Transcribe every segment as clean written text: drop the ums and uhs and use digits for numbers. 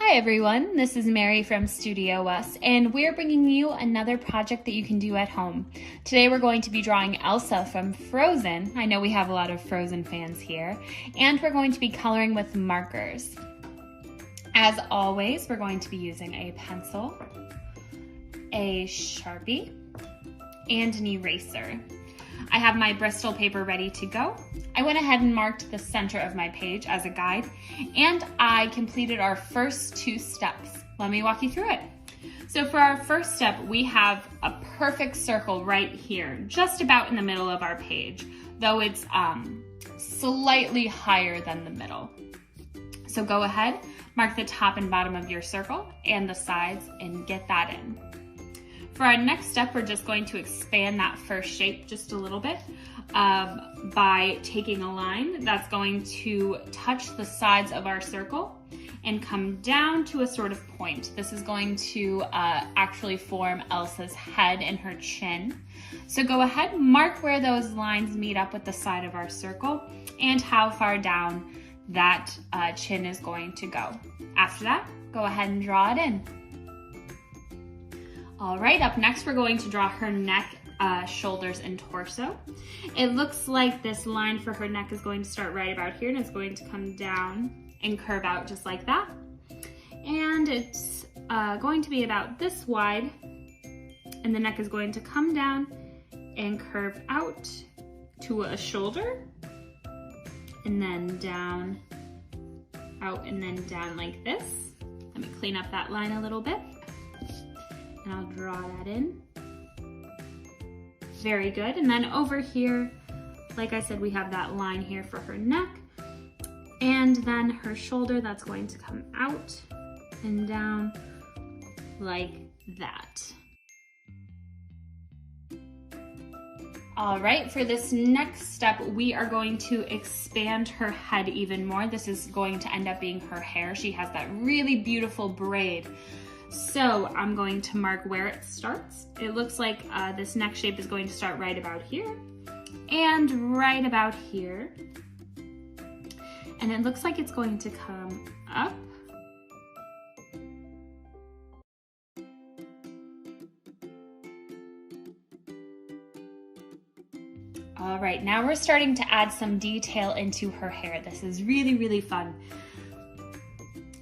Hi everyone, this is Mary from StudioUs, and we're bringing you another project that you can do at home. Today we're going to be drawing Elsa from Frozen. I know we have a lot of Frozen fans here. And we're going to be coloring with markers. As always, we're going to be using a pencil, a Sharpie, and an eraser. I have my Bristol paper ready to go. I went ahead and marked the center of my page as a guide, and I completed our first two steps. Let me walk you through it. So for our first step, we have a perfect circle right here, just about in the middle of our page, though it's slightly higher than the middle. So go ahead, mark the top and bottom of your circle and the sides and get that in. For our next step, we're just going to expand that first shape just a little bit by taking a line that's going to touch the sides of our circle and come down to a sort of point. This is going to actually form Elsa's head and her chin. So go ahead, mark where those lines meet up with the side of our circle and how far down that chin is going to go. After that, go ahead and draw it in. All right, up next we're going to draw her neck, shoulders, and torso. It looks like this line for her neck is going to start right about here and it's going to come down and curve out just like that. And it's going to be about this wide, and the neck is going to come down and curve out to a shoulder, and then down, out, and then down like this. Let me clean up that line a little bit. And I'll draw that in. Very good. And then over here, like I said, we have that line here for her neck. And then her shoulder, that's going to come out and down like that. All right, for this next step, we are going to expand her head even more. This is going to end up being her hair. She has that really beautiful braid. So I'm going to mark where it starts. It looks like this neck shape is going to start right about here and right about here. And it looks like it's going to come up. All right, now we're starting to add some detail into her hair. This is really, really fun.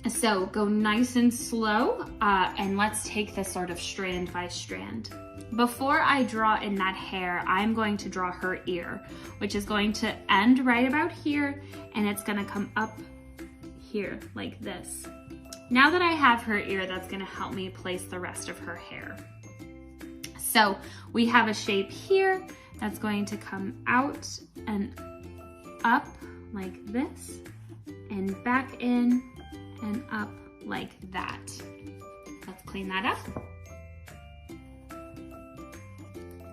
So go nice and slow, and let's take this sort of strand by strand. Before I draw in that hair, I'm going to draw her ear, which is going to end right about here, and it's gonna come up here like this. Now that I have her ear, that's gonna help me place the rest of her hair. So we have a shape here that's going to come out and up like this, and back in, and up like that. Let's clean that up.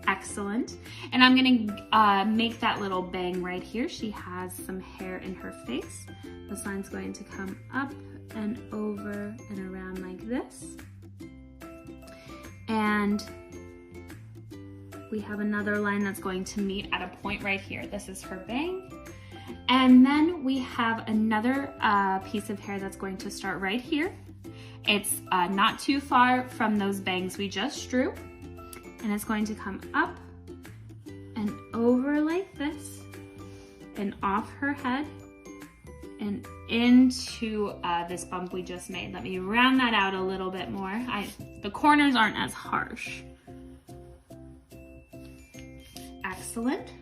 Excellent. And I'm gonna make that little bang right here. She has some hair in her face. This line's going to come up and over and around like this. And we have another line that's going to meet at a point right here. This is her bang. And then we have another piece of hair that's going to start right here. It's not too far from those bangs we just drew. And it's going to come up and over like this and off her head and into this bump we just made. Let me round that out a little bit more. The corners aren't as harsh. Excellent.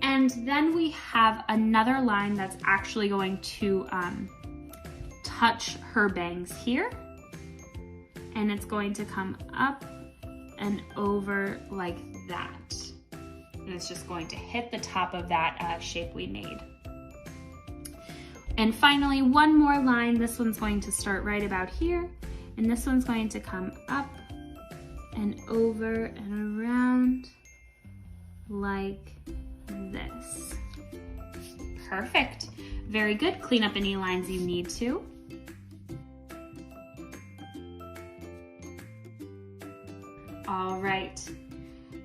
And then we have another line that's actually going to touch her bangs here. And it's going to come up and over like that. And it's just going to hit the top of that shape we made. And finally, one more line. This one's going to start right about here. And this one's going to come up and over and around like this. Perfect. Very good. Clean up any lines you need to. All right.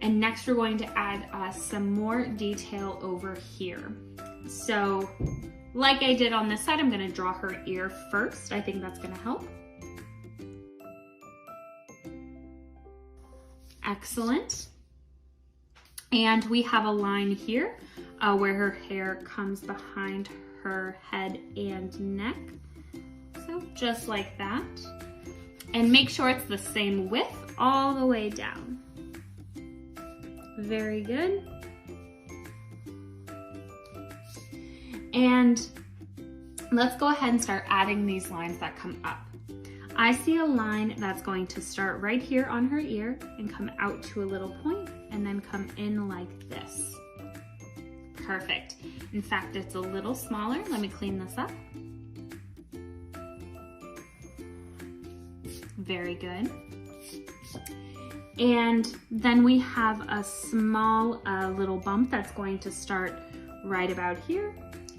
And next we're going to add some more detail over here. So Like I did on this side, I'm gonna draw her ear first. I think that's gonna help. Excellent. And we have a line here where her hair comes behind her head and neck. So just like that. And make sure it's the same width all the way down. Very good. And let's go ahead and start adding these lines that come up. I see a line that's going to start right here on her ear and come out to a little point and then come in like this. Perfect. In fact, it's a little smaller. Let me clean this up. Very good. And then we have a small little bump that's going to start right about here,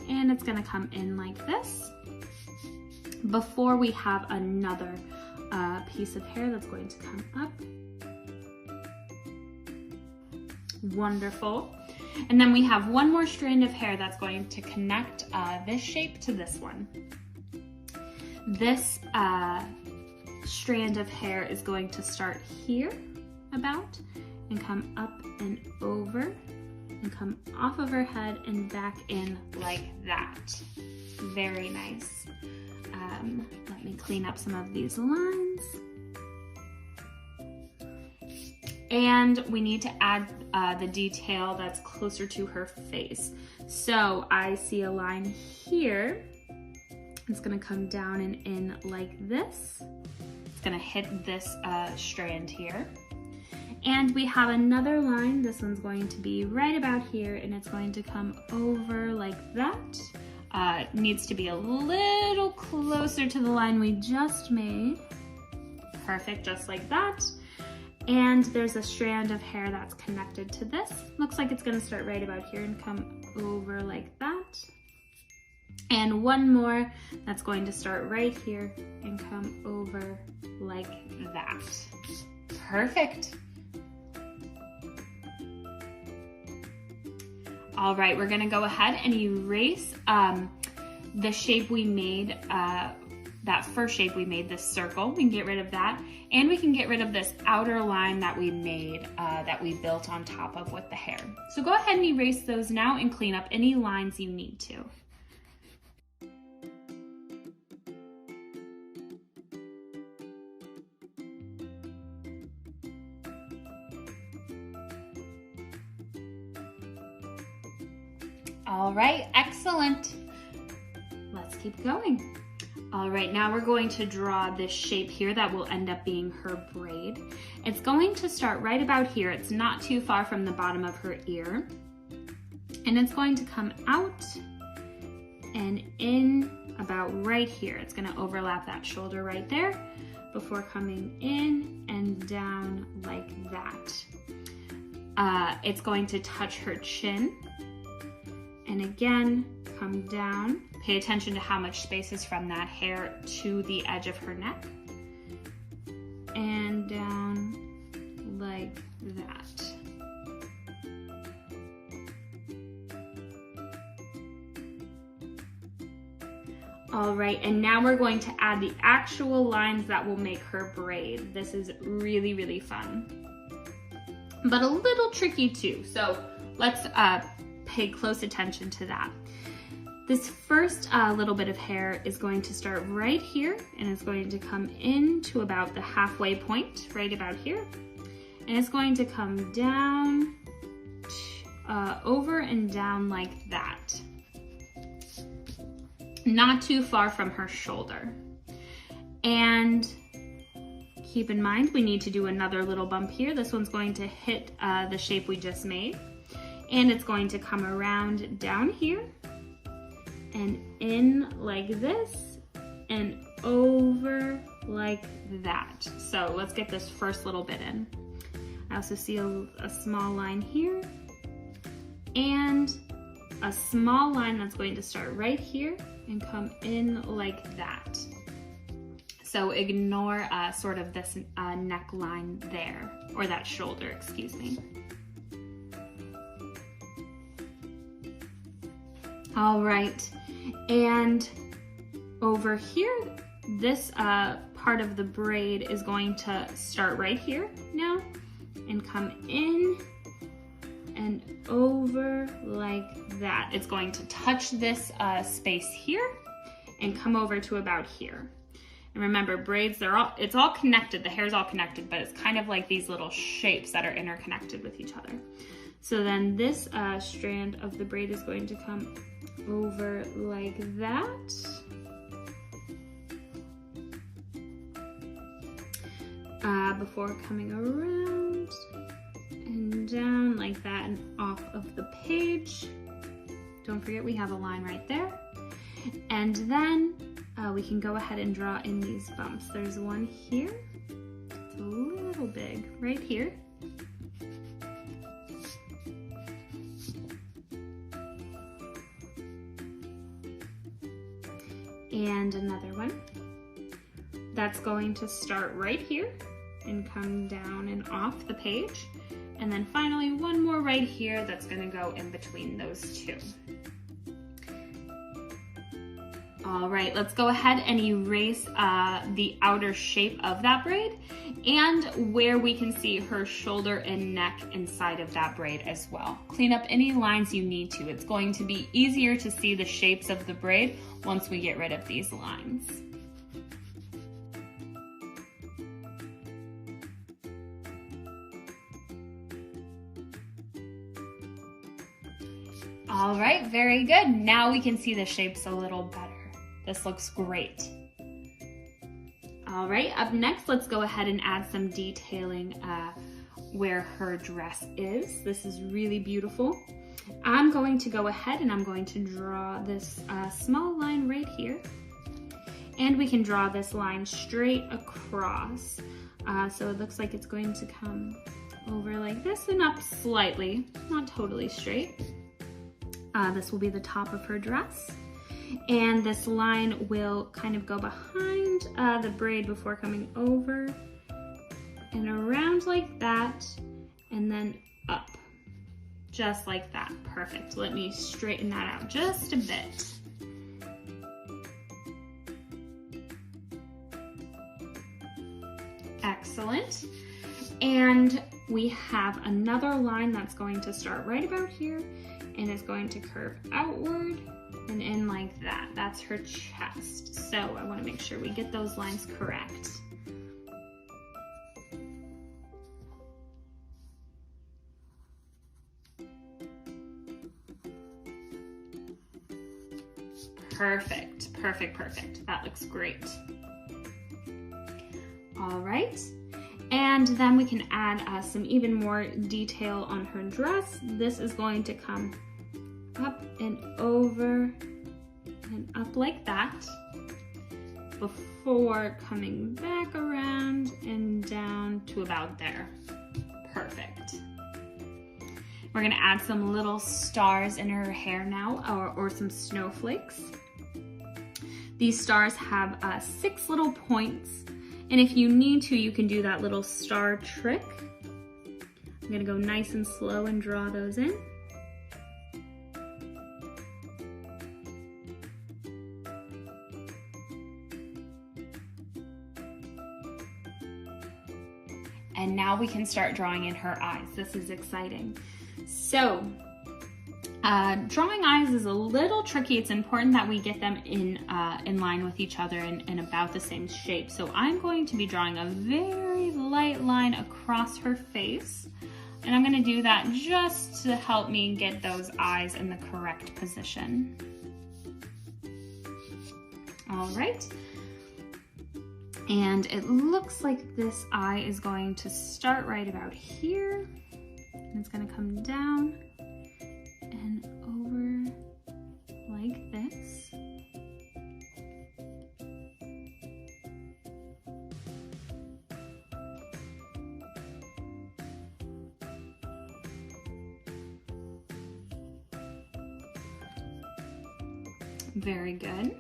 and it's gonna come in like this before we have another piece of hair that's going to come up. Wonderful. And then we have one more strand of hair that's going to connect this shape to this one. This strand of hair is going to start here about and come up and over and come off of her head and back in like that. Very nice. Let me clean up some of these lines. And we need to add the detail that's closer to her face. So I see a line here. It's gonna come down and in like this. It's gonna hit this strand here. And we have another line. This one's going to be right about here, and it's going to come over like that. It needs to be a little closer to the line we just made. Perfect, just like that. And there's a strand of hair that's connected to this. Looks like it's gonna start right about here and come over like that. And one more that's going to start right here and come over like that. Perfect. All right, we're gonna go ahead and erase the shape we made, that first shape we made, this circle. We can get rid of that. And we can get rid of this outer line that we made, that we built on top of with the hair. So go ahead and erase those now and clean up any lines you need to. All right, excellent. Let's keep going. All right, now we're going to draw this shape here that will end up being her braid. It's going to start right about here. It's not too far from the bottom of her ear. And it's going to come out and in about right here. It's gonna overlap that shoulder right there before coming in and down like that. It's going to touch her chin. And again, come down. Pay attention to how much space is from that hair to the edge of her neck. And down like that. All right, and now we're going to add the actual lines that will make her braid. This is really, really fun, but a little tricky too. So let's pay close attention to that. This first little bit of hair is going to start right here, and it's going to come in to about the halfway point, right about here. And it's going to come down, over and down like that. Not too far from her shoulder. And keep in mind, we need to do another little bump here. This one's going to hit the shape we just made. And it's going to come around down here and in like this and over like that. So let's get this first little bit in. I also see a small line here and a small line that's going to start right here and come in like that. So ignore sort of this neckline there, or that shoulder, excuse me. All right, And over here, this part of the braid is going to start right here now and come in and over like that. It's going to touch this space here and come over to about here. And remember, braids, it's all connected, the hair's all connected, but it's kind of like these little shapes that are interconnected with each other. So then this strand of the braid is going to come over like that. Before coming around and down like that and off of the page. Don't forget we have a line right there. And then we can go ahead and draw in these bumps. There's one here, it's a little big, right here. And another one that's going to start right here and come down and off the page. And then finally one more right here that's gonna go in between those two. All right, let's go ahead and erase the outer shape of that braid and where we can see her shoulder and neck inside of that braid as well. Clean up any lines you need to. It's going to be easier to see the shapes of the braid once we get rid of these lines. All right, very good. Now we can see the shapes a little better. This looks great. All right, up next, let's go ahead and add some detailing where her dress is. This is really beautiful. I'm going to go ahead and I'm going to draw this small line right here. And we can draw this line straight across. So it looks like it's going to come over like this and up slightly, not totally straight. This will be the top of her dress. And this line will kind of go behind the braid before coming over and around like that, and then up, just like that. Perfect. Let me straighten that out just a bit. Excellent. And we have another line that's going to start right about here and is going to curve outward and in like that. That's her chest. So I want to make sure we get those lines correct. Perfect, perfect, perfect. That looks great. All right. And then we can add some even more detail on her dress. This is going to come up and over and up like that before coming back around and down to about there. Perfect. We're gonna add some little stars in her hair now, or some snowflakes. These stars have 6 little points. And if you need to, you can do that little star trick. I'm gonna go nice and slow and draw those in. And now we can start drawing in her eyes. This is exciting. So, drawing eyes is a little tricky. It's important that we get them in line with each other and about the same shape. So I'm going to be drawing a very light line across her face. And I'm gonna do that just to help me get those eyes in the correct position. All right. And it looks like this eye is going to start right about here. And it's gonna come down and over like this. Very good.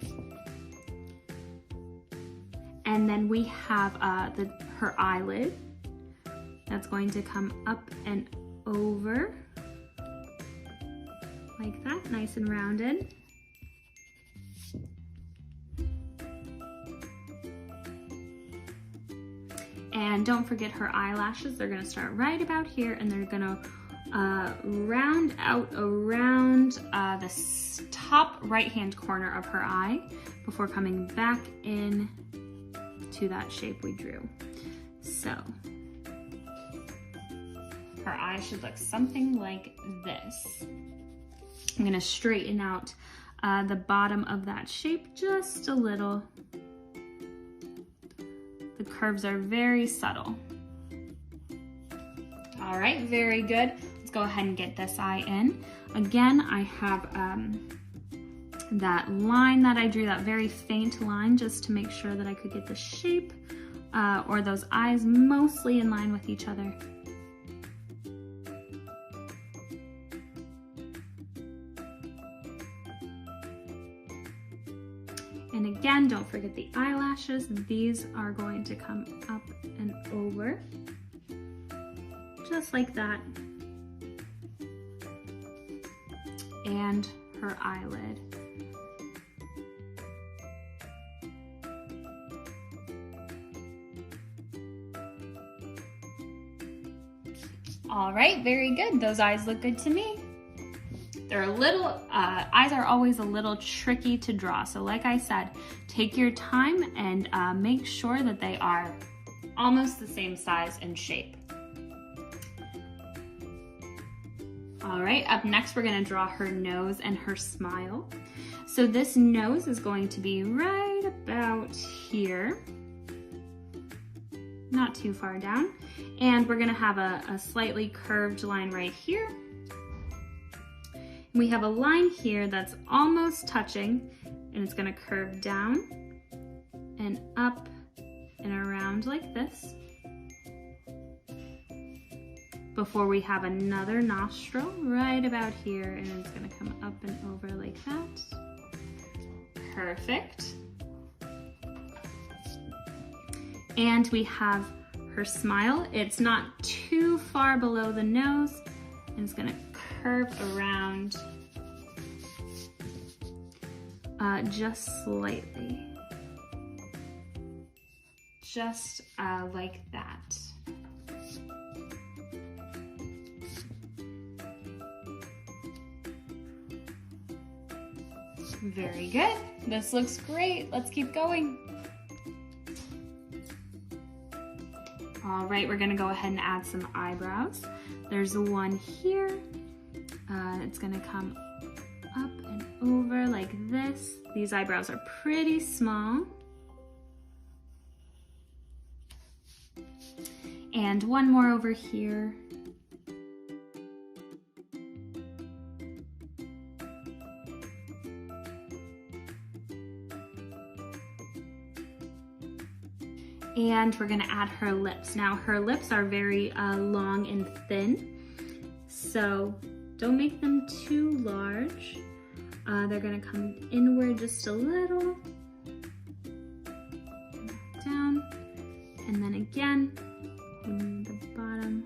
And then we have her eyelid that's going to come up and over like that, nice and rounded. And don't forget her eyelashes. They're gonna start right about here and they're gonna round out around the top right-hand corner of her eye before coming back in to that shape we drew. So her eye should look something like this. I'm gonna straighten out the bottom of that shape just a little. The curves are very subtle. All right, very good. Let's go ahead and get this eye in. Again, I have that line that I drew, that very faint line, just to make sure that I could get the shape or those eyes mostly in line with each other. And again, don't forget the eyelashes. These are going to come up and over, just like that. And her eyelid. All right, very good. Those eyes look good to me. They're a little, eyes are always a little tricky to draw. So like I said, take your time and make sure that they are almost the same size and shape. All right, up next we're gonna draw her nose and her smile. So this nose is going to be right about here, not too far down. And we're gonna have a slightly curved line right here. We have a line here that's almost touching, and it's gonna curve down and up and around like this, before we have another nostril right about here, and it's gonna come up and over like that. Perfect. And we have her smile. It's not too far below the nose, and it's gonna curve around just slightly, just like that. Very good. This looks great. Let's keep going. All right, we're gonna go ahead and add some eyebrows. There's one here. It's gonna come up and over like this. These eyebrows are pretty small. And one more over here. And we're gonna add her lips. Now her lips are very long and thin, so don't make them too large. They're gonna come inward just a little, down, and then again in the bottom.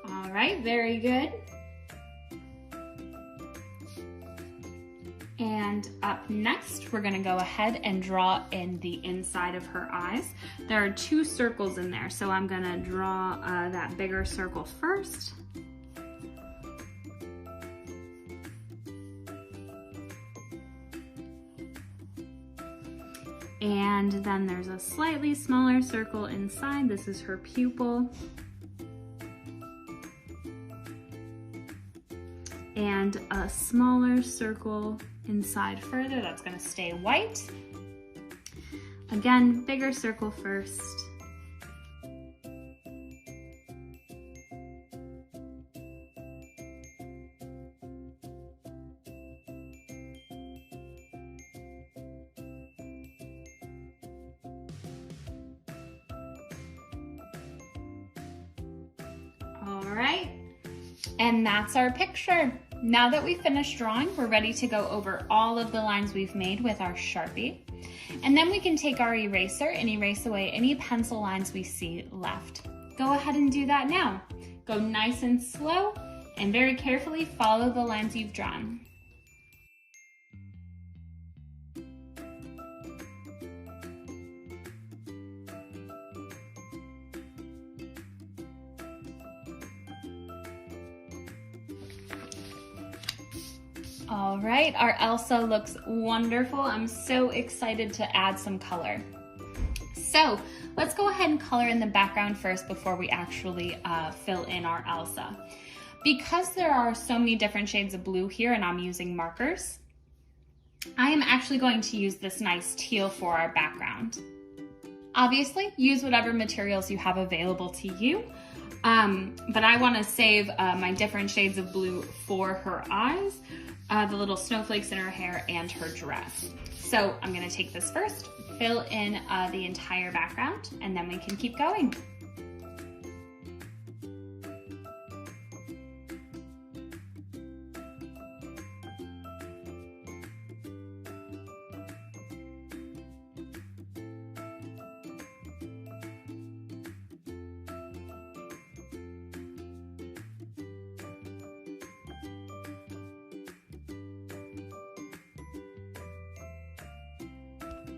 All right, very good. And up next, we're gonna go ahead and draw in the inside of her eyes. There are two circles in there, so I'm gonna draw that bigger circle first. And then there's a slightly smaller circle inside. This is her pupil. And a smaller circle inside further, that's gonna stay white. Again, bigger circle first. All right, and that's our picture. Now that we've finished drawing, we're ready to go over all of the lines we've made with our Sharpie. And then we can take our eraser and erase away any pencil lines we see left. Go ahead and do that now. Go nice and slow and very carefully follow the lines you've drawn. All right, our Elsa looks wonderful. I'm so excited to add some color. So let's go ahead and color in the background first before we actually fill in our Elsa. Because there are so many different shades of blue here and I'm using markers, I am actually going to use this nice teal for our background. Obviously, use whatever materials you have available to you, but I want to save my different shades of blue for her eyes, the little snowflakes in her hair, and her dress. So I'm going to take this first, fill in the entire background, and then we can keep going.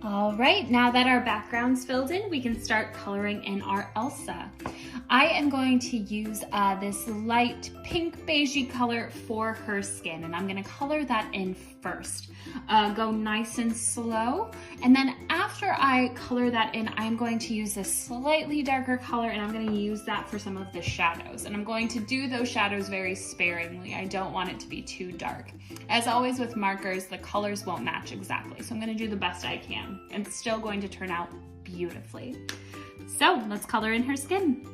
All right, now that our background's filled in, we can start coloring in our Elsa. I am going to use this light pink beigey color for her skin, and I'm gonna color that in first. Go nice and slow, and then after I color that in, I'm going to use this slightly darker color, and I'm gonna use that for some of the shadows. And I'm going to do those shadows very sparingly. I don't want it to be too dark. As always with markers, the colors won't match exactly, so I'm gonna do the best I can. It's still going to turn out beautifully. So let's color in her skin.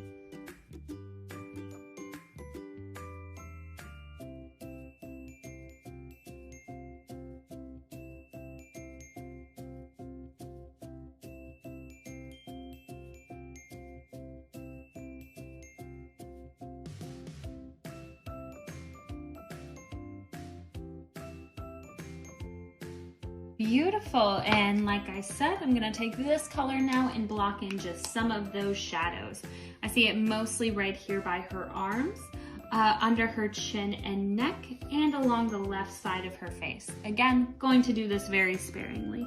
Beautiful, and like I said, I'm gonna take this color now and block in just some of those shadows. I see it mostly right here by her arms, under her chin and neck, and along the left side of her face. Again, going to do this very sparingly.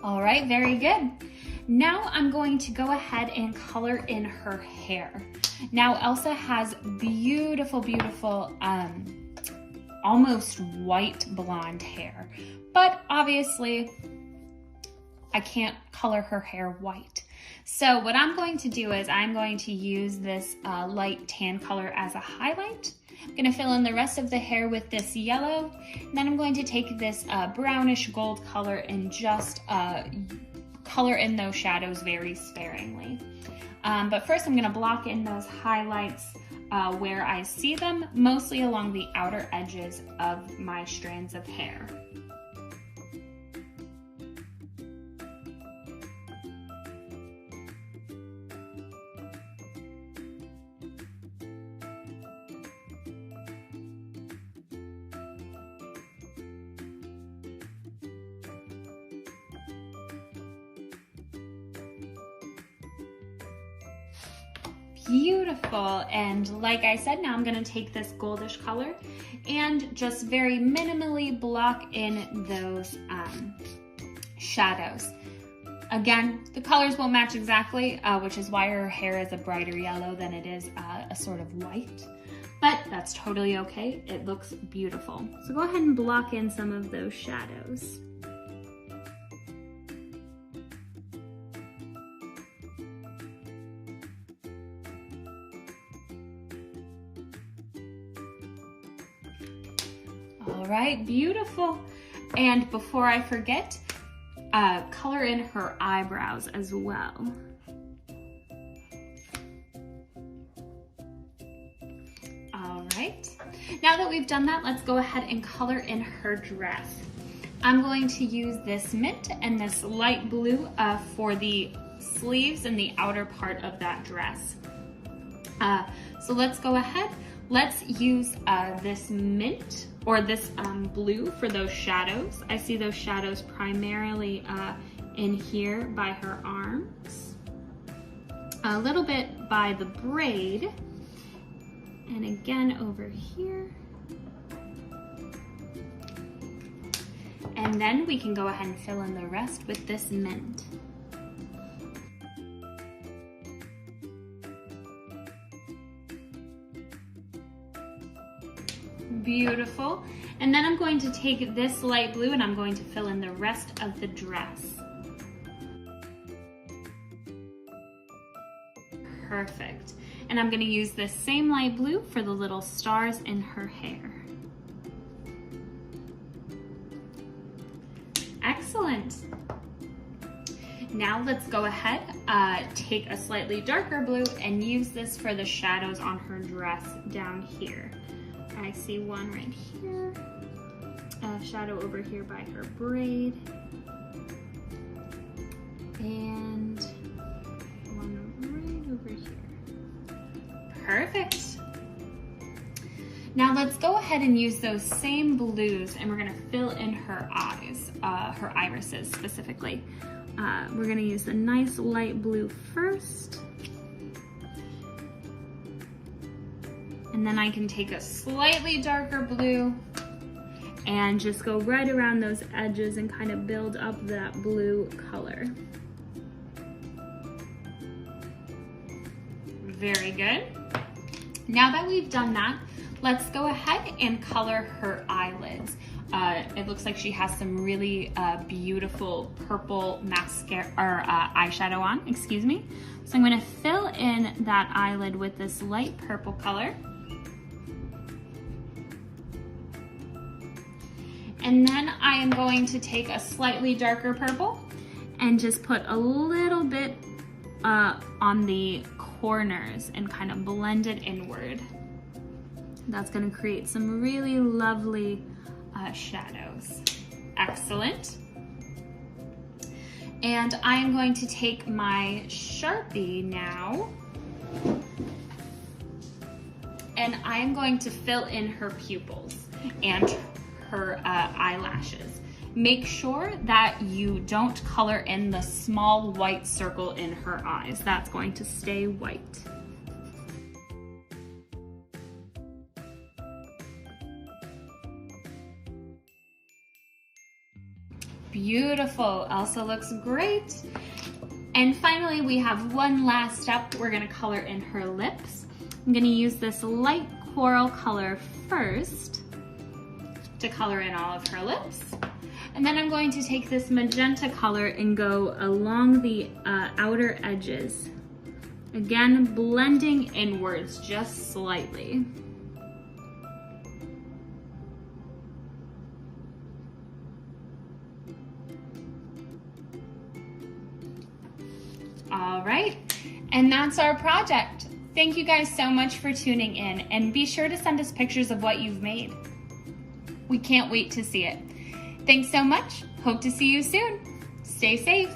All right, very good. Now I'm going to go ahead and color in her hair. Now Elsa has beautiful, beautiful, almost white blonde hair, but obviously I can't color her hair white. So what I'm going to do is I'm going to use this light tan color as a highlight. I'm gonna fill in the rest of the hair with this yellow, and then I'm going to take this brownish gold color and just color in those shadows very sparingly. But first I'm gonna block in those highlights where I see them, mostly along the outer edges of my strands of hair. Beautiful, and like I said, now I'm going to take this goldish color and just very minimally block in those shadows. Again, the colors won't match exactly, which is why her hair is a brighter yellow than it is a sort of white, but that's totally okay. It looks beautiful. So go ahead and block in some of those shadows. All right, beautiful. And before I forget, color in her eyebrows as well. All right, now that we've done that, let's go ahead and color in her dress. I'm going to use this mint and this light blue for the sleeves and the outer part of that dress. So let's go ahead, let's use this mint or this blue for those shadows. I see those shadows primarily in here by her arms, a little bit by the braid, and again over here. And then we can go ahead and fill in the rest with this mint. Beautiful. And then I'm going to take this light blue and I'm going to fill in the rest of the dress. Perfect. And I'm going to use this same light blue for the little stars in her hair. Excellent. Now let's go ahead, take a slightly darker blue and use this for the shadows on her dress down here. I see one right here, a shadow over here by her braid, and one right over here. Perfect. Now let's go ahead and use those same blues and we're gonna fill in her eyes, her irises specifically. We're gonna use the nice light blue first. And then I can take a slightly darker blue and just go right around those edges and kind of build up that blue color. Very good. Now that we've done that, let's go ahead and color her eyelids. It looks like she has some really beautiful purple mascara or eyeshadow on, excuse me. So I'm gonna fill in that eyelid with this light purple color. And then I am going to take a slightly darker purple and just put a little bit on the corners and kind of blend it inward. That's going to create some really lovely shadows. Excellent. And I'm going to take my Sharpie now and I'm going to fill in her pupils and her eyelashes. Make sure that you don't color in the small white circle in her eyes. That's going to stay white. Beautiful, Elsa looks great. And finally, we have one last step. We're gonna color in her lips. I'm gonna use this light coral color first to color in all of her lips. And then I'm going to take this magenta color and go along the outer edges. Again, blending inwards just slightly. All right, and that's our project. Thank you guys so much for tuning in, and be sure to send us pictures of what you've made. We can't wait to see it. Thanks so much. Hope to see you soon. Stay safe.